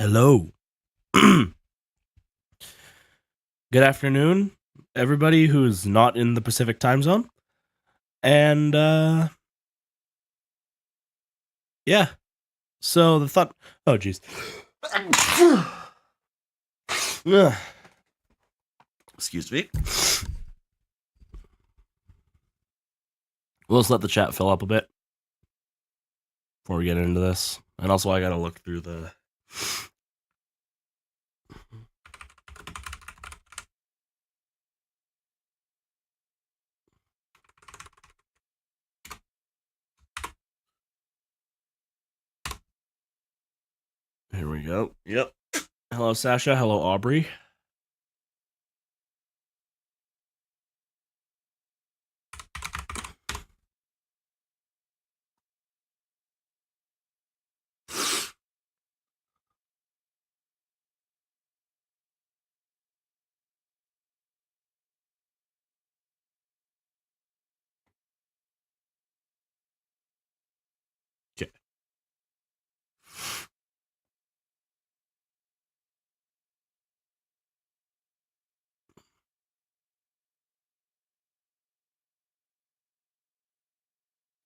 Hello. Good afternoon, everybody who's not in the Pacific time zone. And yeah. So the thought oh jeez. Excuse me. We'll just let the chat fill up a bit before we get into this. And also I gotta look through the Here we go. Yep. Hello, Sasha. Hello, Aubrey. Okay.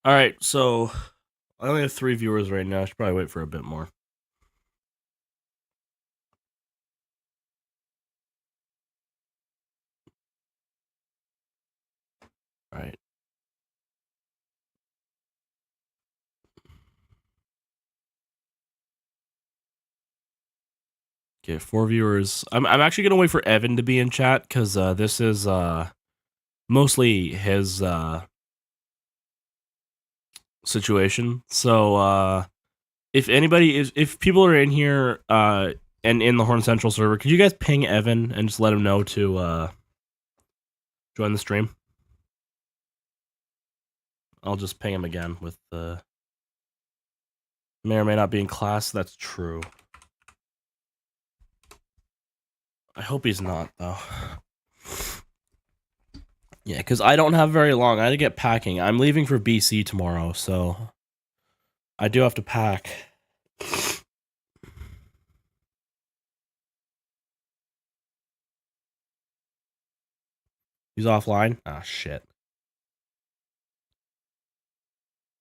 All right, so I only have 3 viewers right now. I should probably wait for a bit more. All right. Okay, 4 viewers. I'm actually gonna wait for Evan to be in chat because this is mostly his situation. So if anybody is, if people are in here and in the Horn Central server, could you guys ping Evan and just let him know to join the stream? I'll just ping him again with the may or may not be in class. That's true. I hope he's not though. Yeah, because I don't have very long. I had to get packing. I'm leaving for BC tomorrow, so I do have to pack. He's offline? Ah, shit.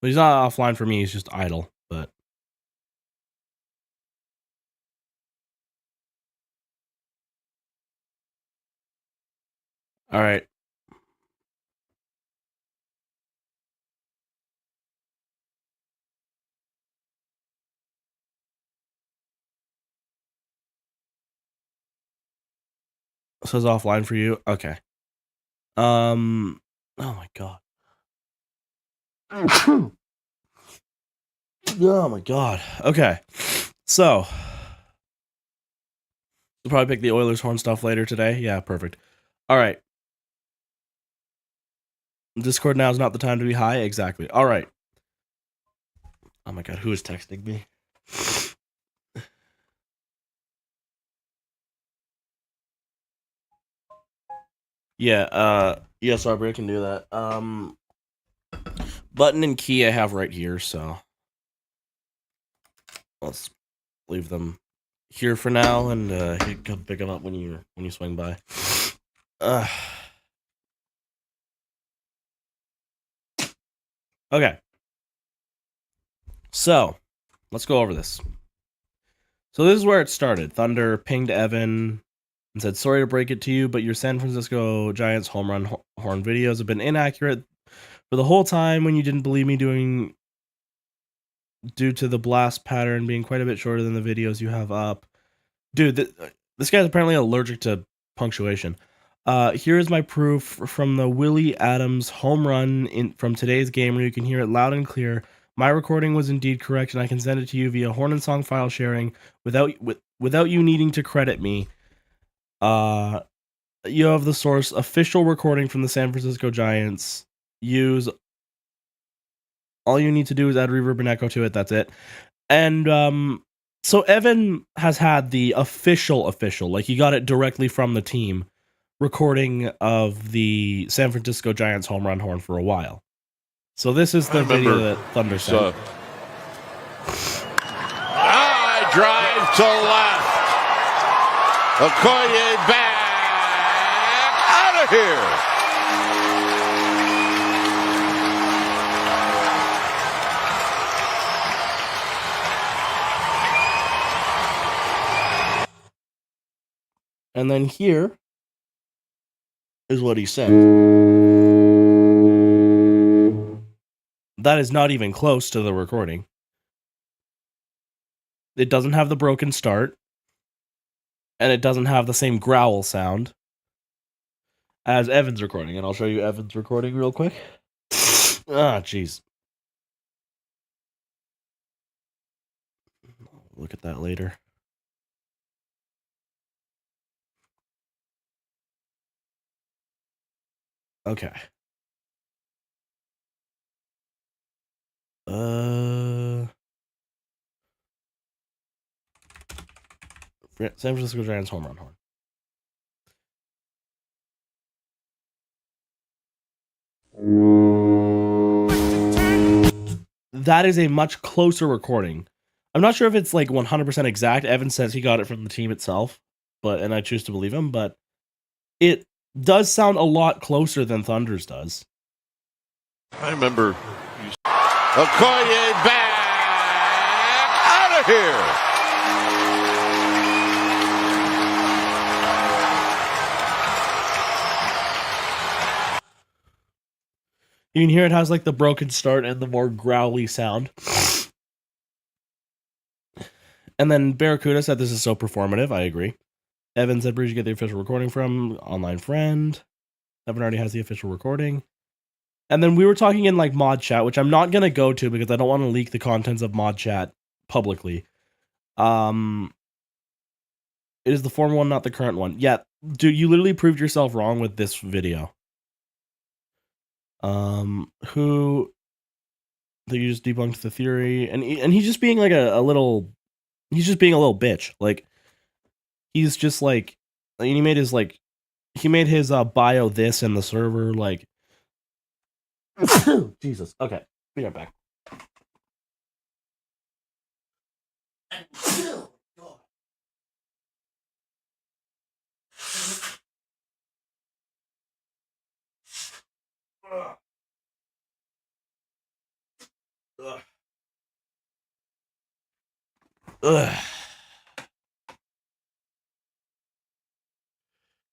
But he's not offline for me, he's just idle, but... Alright. Says offline for you? Okay. Oh my god. Oh my god. Okay. So... We'll probably pick the Oilers horn stuff later today. Yeah, perfect. Alright. Discord now is not the time to be high? Exactly. Alright. Oh my god, who is texting me? Yeah, yes, Aubrey, I can do that. Button and key I have right here, so let's leave them here for now, and you can pick them up when you swing by. Okay. So, let's go over this. So this is where it started. Thunder pinged Evan and said, "Sorry to break it to you, but your San Francisco Giants home run horn videos have been inaccurate for the whole time when you didn't believe me due to the blast pattern being quite a bit shorter than the videos you have up." Dude, this guy's apparently allergic to punctuation. Here is my proof from the Willie Adams home run from today's game where you can hear it loud and clear. My recording was indeed correct, and I can send it to you via Horn and Song file sharing without you needing to credit me. You have the source official recording from the San Francisco Giants. All you need to do is add reverb and echo to it. That's it. And so Evan has had the official, like he got it directly from the team, recording of the San Francisco Giants home run horn for a while. So this is the video that Thunder sent. High drive to left. Okoye back out of here. And then here is what he said. That is not even close to the recording. It doesn't have the broken start. And it doesn't have the same growl sound as Evan's recording. And I'll show you Evan's recording real quick. Ah, jeez. Look at that later. Okay. San Francisco Giants home run horn. That is a much closer recording. I'm not sure if it's like 100% exact. Evan says he got it from the team itself, and I choose to believe him, but it does sound a lot closer than Thunder's does. I remember Okoye back out of here. You can hear it has like the broken start and the more growly sound. And then Barracuda said this is so performative. I agree. Evan said, where'd you get the official recording from? Online friend. Evan already has the official recording. And then we were talking in like mod chat, which I'm not going to go to because I don't want to leak the contents of mod chat publicly. It is the former one, not the current one. Yeah, dude, you literally proved yourself wrong with this video. Who that you just debunked the theory, and he's just being like a little, he's just being a little bitch. Like he's just like, he made his bio this and the server like. Jesus. Okay, be right back. Ugh.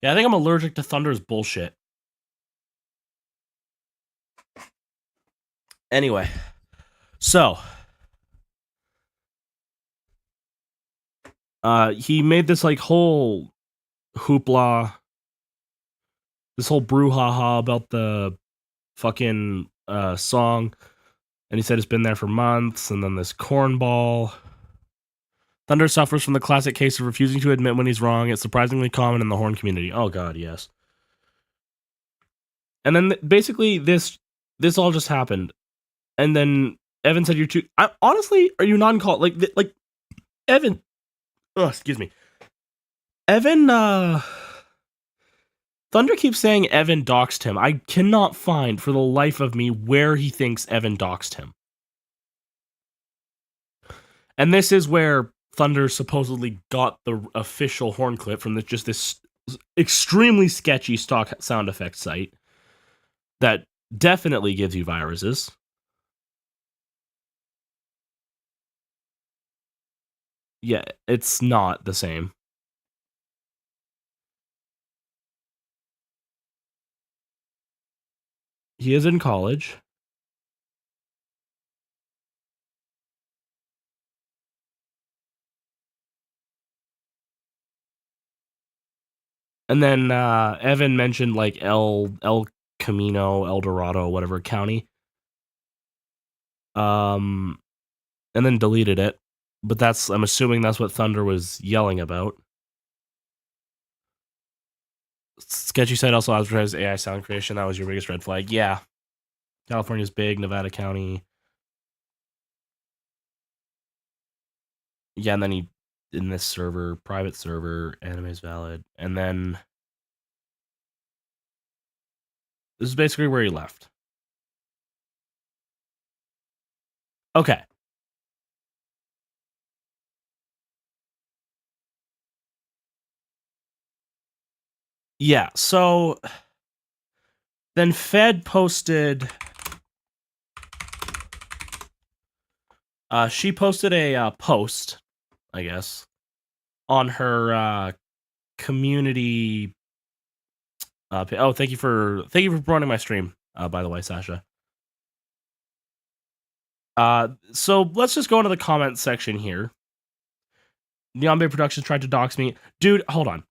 Yeah, I think I'm allergic to Thunder's bullshit. Anyway, so he made this like whole hoopla, this whole brouhaha about the fucking song, and he said it's been there for months, and then this cornball. Thunder suffers from the classic case of refusing to admit when he's wrong. It's surprisingly common in the horn community. Oh god, yes. And then basically this all just happened. And then Evan said, "You're too." Honestly, are you non-call like Evan? Oh, excuse me. Evan. Thunder keeps saying Evan doxed him. I cannot find for the life of me where he thinks Evan doxed him. And this is where Thunder supposedly got the official horn clip from this extremely sketchy stock sound effect site that definitely gives you viruses. Yeah, it's not the same. He is in college. And then Evan mentioned like El Camino, El Dorado, whatever county. And then deleted it. But I'm assuming that's what Thunder was yelling about. Sketchy said also advertised AI sound creation. That was your biggest red flag. Yeah. California's big, Nevada County. Yeah, and then he in this server, private server, anime is valid. And then this is basically where he left. Okay. Yeah, so then Fed posted. She posted a post, I guess, on her community. Oh, thank you for promoting my stream. By the way, Sasha. So let's just go into the comments section here. Neon Bay Productions tried to dox me, dude. Hold on,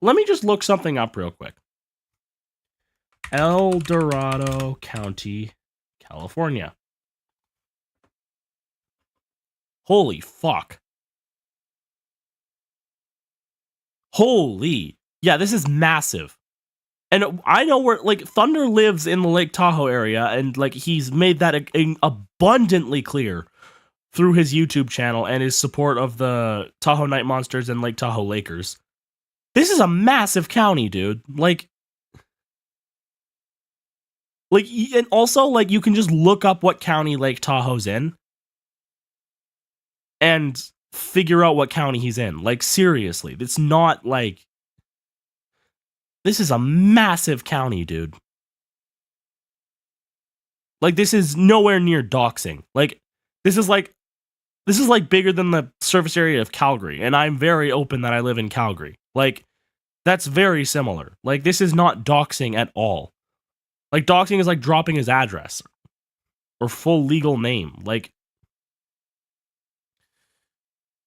let me just look something up real quick. El Dorado County, California. Holy fuck. Holy. Yeah, this is massive. And I know where, like, Thunder lives in the Lake Tahoe area, and, like, he's made that abundantly clear through his YouTube channel and his support of the Tahoe Night Monsters and Lake Tahoe Lakers. This is a massive county, dude. Like, and also, like, you can just look up what county Lake Tahoe's in and figure out what county he's in. Like, seriously, it's not like, this is a massive county, dude. Like, this is nowhere near doxing. Like, this is like bigger than the surface area of Calgary, and I'm very open that I live in Calgary. Like, that's very similar. Like, this is not doxing at all. Like, doxing is like dropping his address or full legal name. Like,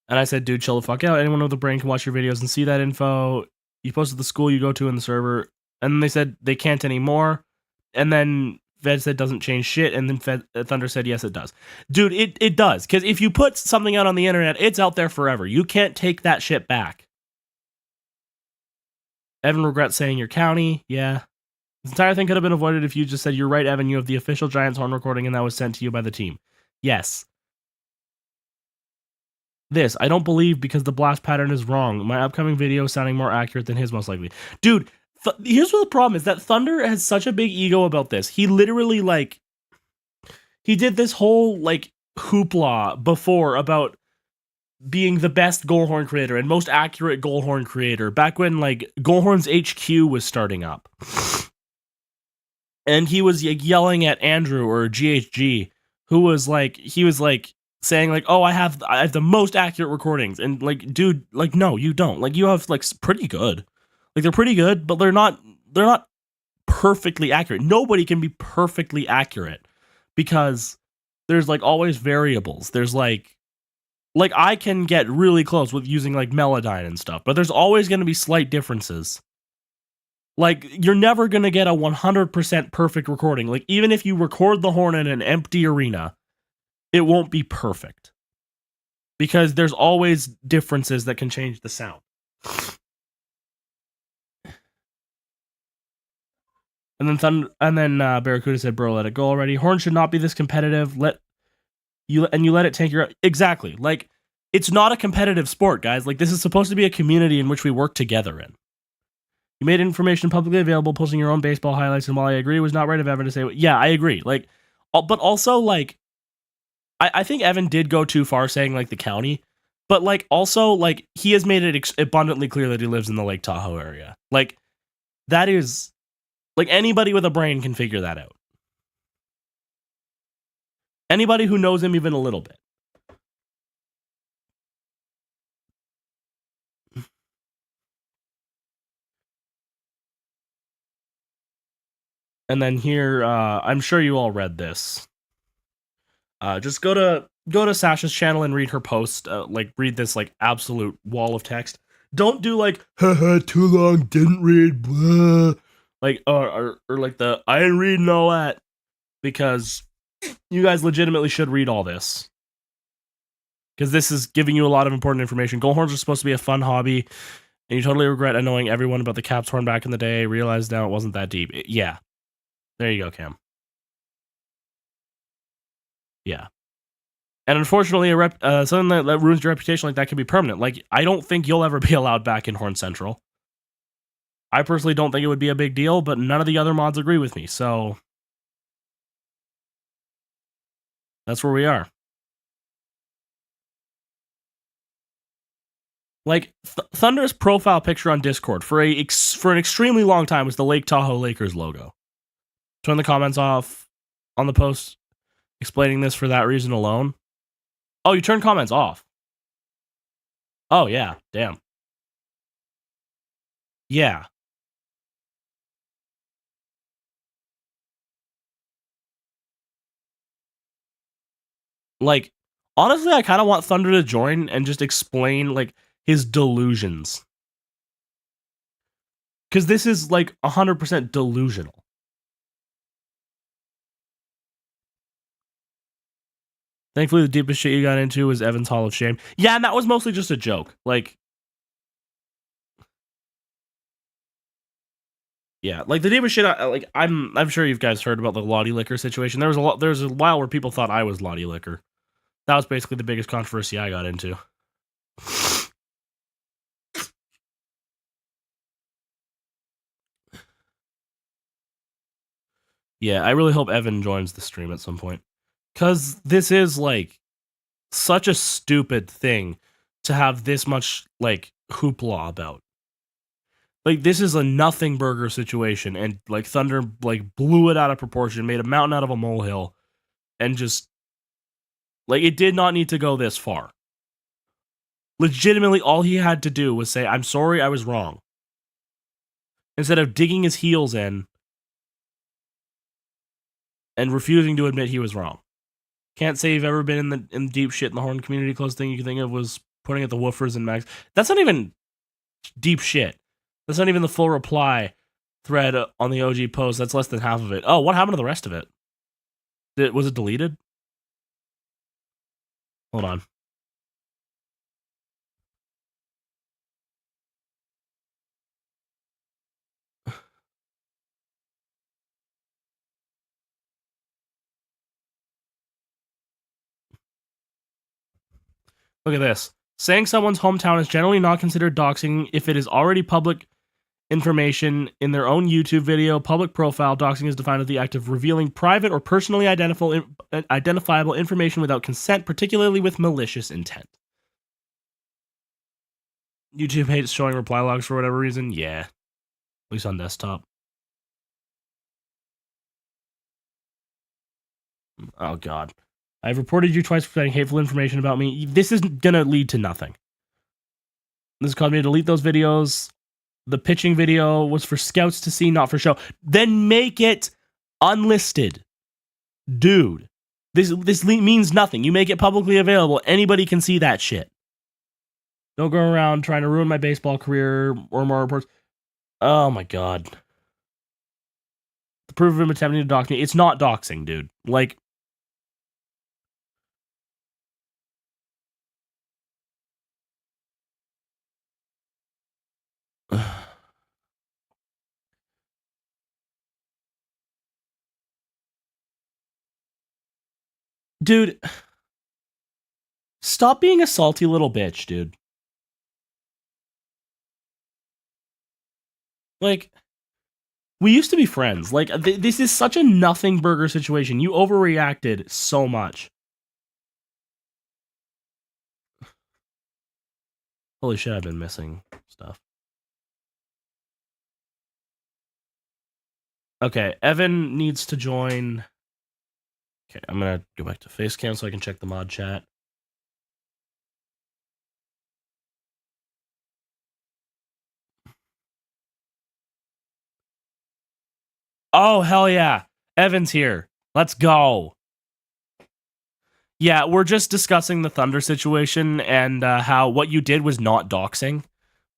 and I said, dude, chill the fuck out. Anyone with a brain can watch your videos and see that info. You posted the school you go to in the server. And then they said they can't anymore. And then Fed said doesn't change shit. And then Thunder said, yes, it does. Dude, it does. Because if you put something out on the internet, it's out there forever. You can't take that shit back. Evan regrets saying your county. Yeah. This entire thing could have been avoided if you just said, you're right, Evan, you have the official Giants horn recording and that was sent to you by the team. Yes. This, I don't believe because the blast pattern is wrong. My upcoming video is sounding more accurate than his, most likely. Dude, here's what the problem is, that Thunder has such a big ego about this. He literally, like, he did this whole, like, hoopla before about being the best Goalhorn creator and most accurate Goalhorn creator back when, like, Goalhorn's HQ was starting up. And he was, like, yelling at Andrew or GHG, who was like, saying, like, oh, I have the most accurate recordings. And, like, dude, like, no, you don't. Like, you have, like, pretty good. Like, they're pretty good, but they're not perfectly accurate. Nobody can be perfectly accurate because there's, like, always variables. There's, like I can get really close with using, like, Melodyne and stuff, but there's always going to be slight differences. Like, you're never going to get a 100% perfect recording. Like, even if you record the horn in an empty arena, it won't be perfect because there's always differences that can change the sound. And then Barracuda said, "Bro, let it go already. Horn should not be this competitive. You let it take your exactly. Like, it's not a competitive sport, guys. Like, this is supposed to be a community in which we work together in. You made information publicly available, posting your own baseball highlights, and while I agree, it was not right of Evan to say, yeah, I agree. Like, but also, like, I think Evan did go too far saying, like, the county, but, like, also, like, he has made it abundantly clear that he lives in the Lake Tahoe area. Like, that is, like, anybody with a brain can figure that out. Anybody who knows him even a little bit. And then here, I'm sure you all read this. Just go to Sasha's channel and read her post. Like, read this, like, absolute wall of text. Don't do, like, haha, too long, didn't read, blah. Like, or like the, I didn't read and all that. Because you guys legitimately should read all this. Because this is giving you a lot of important information. Goalhorns are supposed to be a fun hobby, and you totally regret annoying everyone about the Caps horn back in the day. Realize now it wasn't that deep. Yeah. There you go, Cam. Yeah. And unfortunately, something that ruins your reputation like that can be permanent. Like, I don't think you'll ever be allowed back in Horn Central. I personally don't think it would be a big deal, but none of the other mods agree with me, so that's where we are. Like Thunder's profile picture on Discord for an extremely long time was the Lake Tahoe Lakers logo. Turn the comments off on the post explaining this for that reason alone. Oh, you turn comments off. Oh yeah, damn. Yeah. Like, honestly, I kind of want Thunder to join and just explain, like, his delusions. Because this is, like, 100% delusional. Thankfully, the deepest shit you got into was Evan's Hall of Shame. Yeah, and that was mostly just a joke. Like, yeah, like the deepest shit. Like, I'm sure you guys heard about the Lottie Liquor situation. There was a while where people thought I was Lottie Liquor. That was basically the biggest controversy I got into. Yeah, I really hope Evan joins the stream at some point. Because this is, like, such a stupid thing to have this much, like, hoopla about. Like, this is a nothing burger situation, and, like, Thunder, like, blew it out of proportion, made a mountain out of a molehill, and just, like, it did not need to go this far. Legitimately, all he had to do was say, I'm sorry, I was wrong. Instead of digging his heels in and refusing to admit he was wrong. Can't say you've ever been in the deep shit in the Horn community. Closest thing you can think of was putting at the woofers and Max. That's not even deep shit. That's not even the full reply thread on the OG post. That's less than half of it. Oh, what happened to the rest of it? Was it deleted? Hold on. Look at this. Saying someone's hometown is generally not considered doxing if it is already public information in their own YouTube video. Public profile doxing is defined as the act of revealing private or personally identifiable information without consent, particularly with malicious intent. YouTube hates showing reply logs for whatever reason. Yeah, at least on desktop. Oh god, I've reported you twice for spreading hateful information about me. This is gonna lead to nothing. This caused me to delete those videos. The pitching video was for scouts to see, not for show. Then make it unlisted. Dude, this means nothing. You make it publicly available. Anybody can see that shit. Don't go around trying to ruin my baseball career or more reports. Oh my god. The proof of him attempting to dox me. It's not doxing, dude. Like, dude, stop being a salty little bitch, dude. Like, we used to be friends. Like, this is such a nothing burger situation. You overreacted so much. Holy shit, I've been missing stuff. Okay, Evan needs to join. Okay, I'm gonna go back to Facecam so I can check the mod chat. Oh, hell yeah. Evan's here. Let's go. Yeah, we're just discussing the Thunder situation and how what you did was not doxing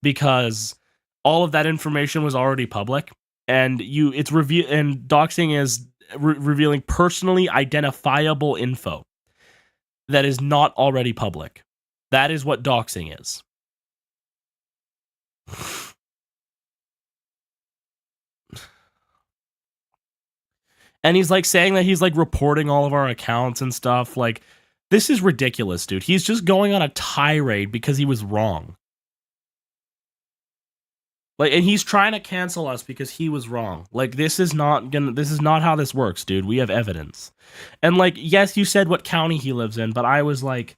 because all of that information was already public, and doxing is revealing personally identifiable info that is not already public. That is what doxing is. And he's like saying that he's like reporting all of our accounts and stuff. Like, this is ridiculous, dude. He's just going on a tirade because he was wrong. Like, and he's trying to cancel us because he was wrong. Like, this is not how this works, dude. We have evidence. And like, yes, you said what county he lives in, but I was like,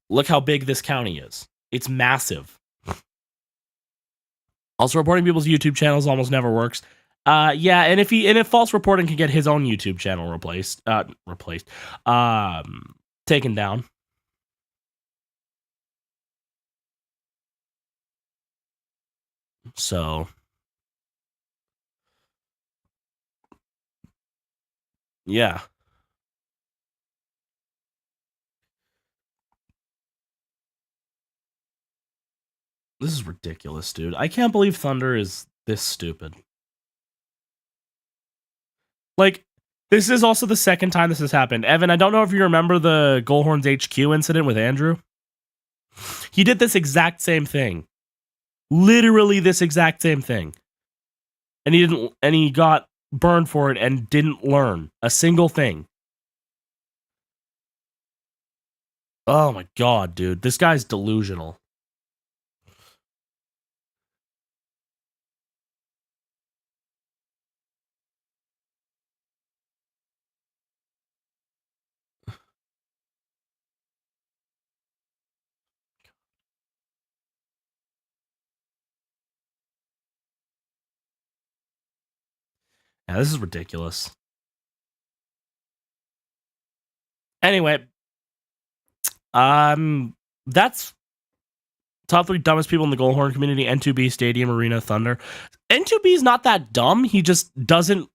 look how big this county is. It's massive. Also, reporting people's YouTube channels almost never works. Yeah, and if false reporting can get his own YouTube channel taken down. So, yeah. This is ridiculous, dude. I can't believe Thunder is this stupid. Like, this is also the second time this has happened. Evan, I don't know if you remember the Goalhorns HQ incident with Andrew. He did this exact same thing. Literally this exact same thing. And he got burned for it and didn't learn a single thing. Oh my god, dude. This guy's delusional. Yeah, this is ridiculous. Anyway, that's top 3 dumbest people in the Goalhorn community. N2B, Stadium, Arena, Thunder. N2B is not that dumb. He just doesn't.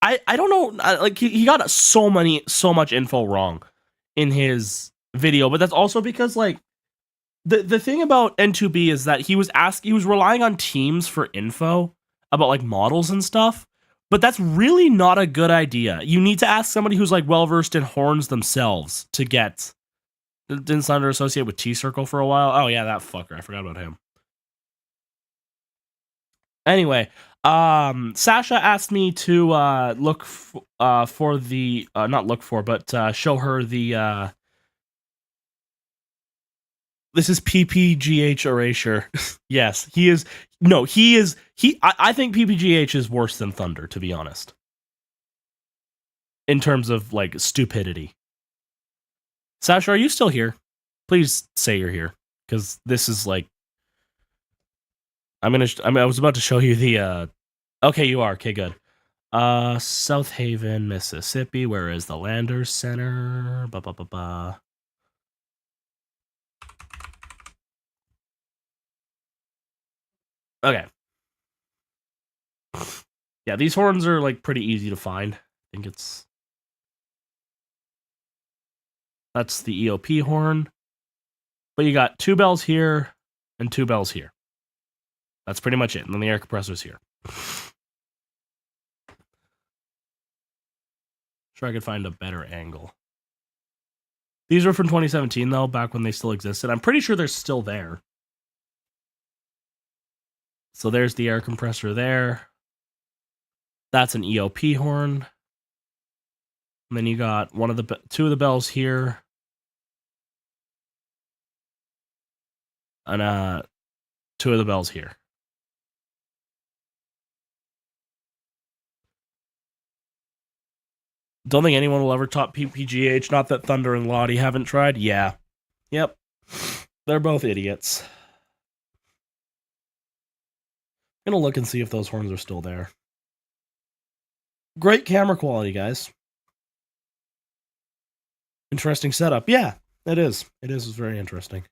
I don't know. Like he got so much info wrong in his video, but that's also because like the thing about N2B is that he was relying on teams for info about like models and stuff. But that's really not a good idea. You need to ask somebody who's like well versed in horns themselves to get. Didn't Thunder associate with T-Circle for a while? Oh yeah, that fucker. I forgot about him. Anyway, Sasha asked me to look for the not look for, but show her the. This is PPGH erasure. Yes, he is. No, he is. I think PPGH is worse than Thunder, to be honest. In terms of like stupidity. Sasha, are you still here? Please say you're here, because this is like. I was about to show you the. Okay, you are. Okay, good. South Haven, Mississippi. Where is the Landers Center? Okay. Yeah, these horns are like pretty easy to find. I think that's the EOP horn. But you got 2 bells here and 2 bells here. That's pretty much it. And then the air compressor's here. Sure, I could find a better angle. These are from 2017 though, back when they still existed. I'm pretty sure they're still there. So there's the air compressor there. That's an EOP horn. And then you got 2 of the bells here. And 2 of the bells here. Don't think anyone will ever top PPGH. Not that Thunder and Lottie haven't tried. Yeah. Yep. They're both idiots. I'm gonna look and see if those horns are still there. Great camera quality, guys. Interesting setup. Yeah, it is. It is very interesting.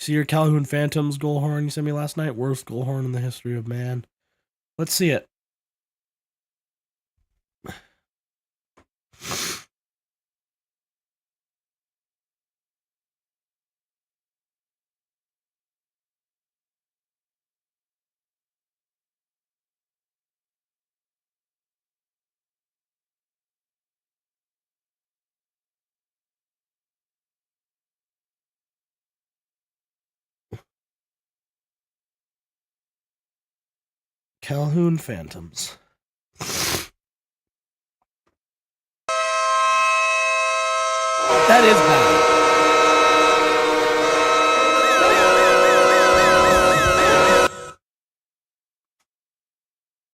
See your Calhoun Phantoms goal horn you sent me last night? Worst goal horn in the history of man. Let's see it. Calhoun Phantoms. That is bad.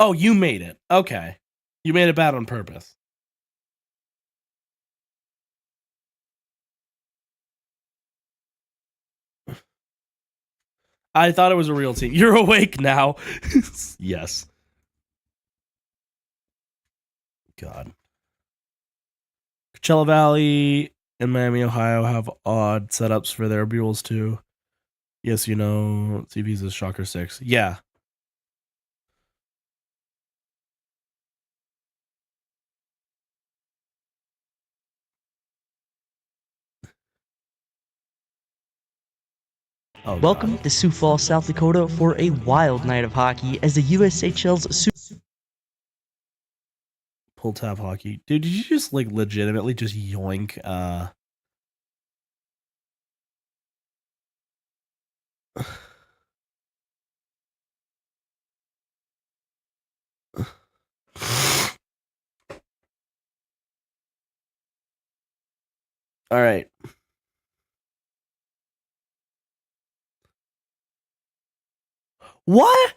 Oh, you made it. Okay. You made it bad on purpose. I thought it was a real team. You're awake now. Yes. God. Coachella Valley and Miami, Ohio have odd setups for their mules too. Yes, you know, CP's is Shocker 6. Yeah. Oh, Welcome God. to Sioux Falls, South Dakota for a wild night of hockey as the USHL's Pull tab hockey. Dude, did you just like legitimately just yoink All right. What?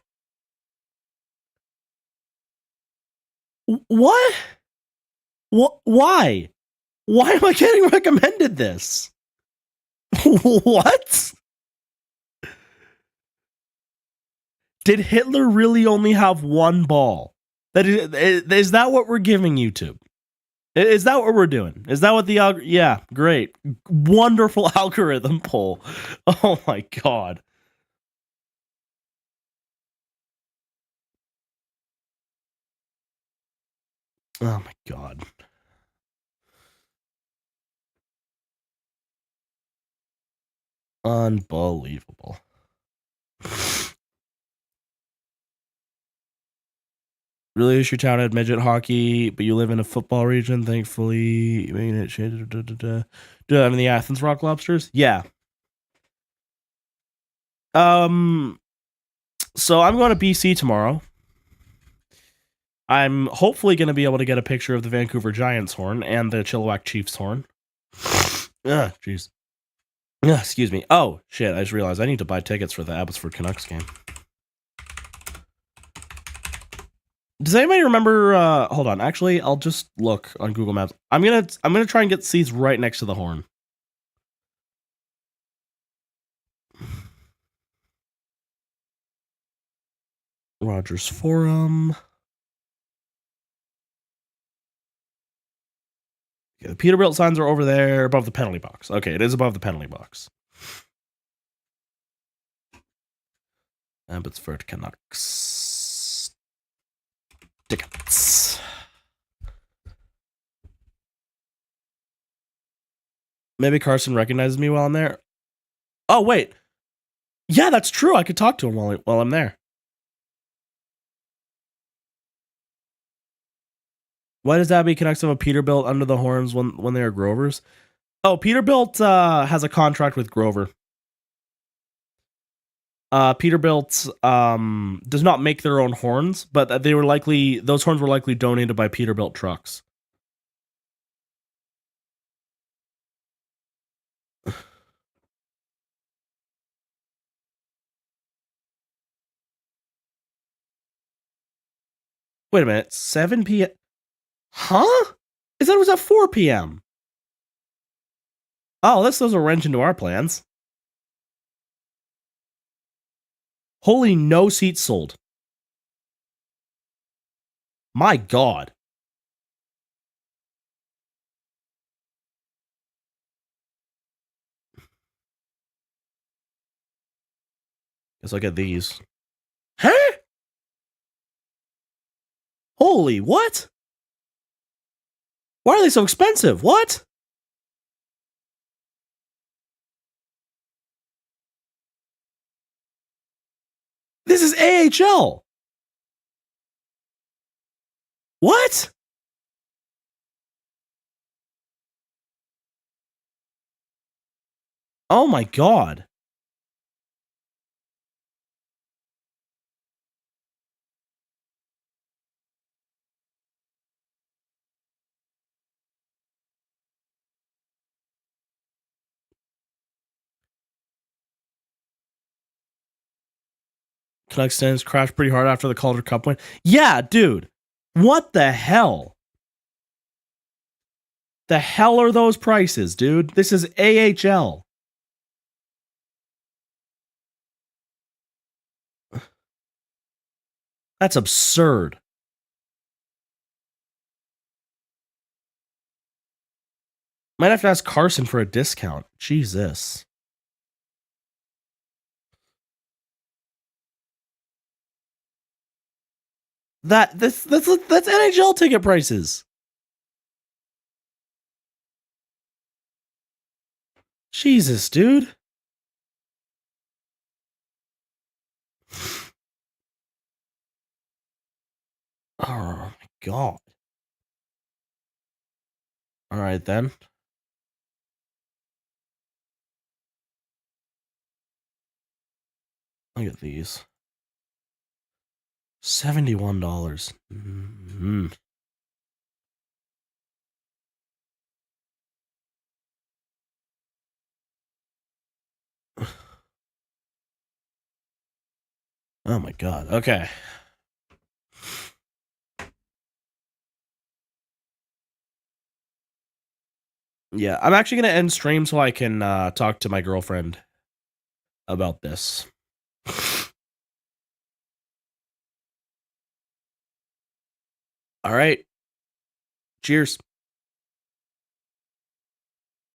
What? What? Why? Why am I getting recommended this? What? Did Hitler really only have one ball? Is that what we're giving YouTube? Is that what we're doing? Is that what the yeah, great. Wonderful algorithm poll. Oh my god. Oh my god. Unbelievable. Really wish your town had midget hockey, but you live in a football region. Thankfully, making it change. Do I have the Athens Rock Lobsters? Yeah. So I'm going to BC tomorrow. I'm hopefully going to be able to get a picture of the Vancouver Giants horn and the Chilliwack Chiefs horn. Ugh, jeez. Excuse me. Oh, shit. I just realized I need to buy tickets for the Abbotsford Canucks game. Does anybody remember hold on. Actually, I'll just look on Google Maps. I'm going to try and get seats right next to the horn. Rogers Forum. Okay, the Peterbilt signs are over there above the penalty box. Okay, it is above the penalty box. Abbotsford Canucks. Tickets. Maybe Carson recognizes me while I'm there. Oh, wait. Yeah, that's true. I could talk to him while I'm there. Why does Abbey Canucks have a Peterbilt under the horns when they are Grovers? Oh, Peterbilt has a contract with Grover. Peterbilt does not make their own horns, but those horns were likely donated by Peterbilt trucks. Wait a minute, 7 p.m. Huh? I thought it was at 4 p.m. Oh, this throws a wrench into our plans. Holy, no seats sold. My God. Guess I'll get these. Huh? Holy, what? Why are they so expensive? What? This is AHL. What? Oh my God. Canucks stands crashed pretty hard after the Calder Cup win. Yeah, dude. What the hell? The hell are those prices, dude? This is AHL. That's absurd. Might have to ask Carson for a discount. Jesus. That's NHL ticket prices. Jesus, dude. Oh my god. All right then. Look at these. $71. Mm-hmm. Oh my god. Okay. Yeah, I'm actually gonna end stream so I can talk to my girlfriend about this. All right. Cheers.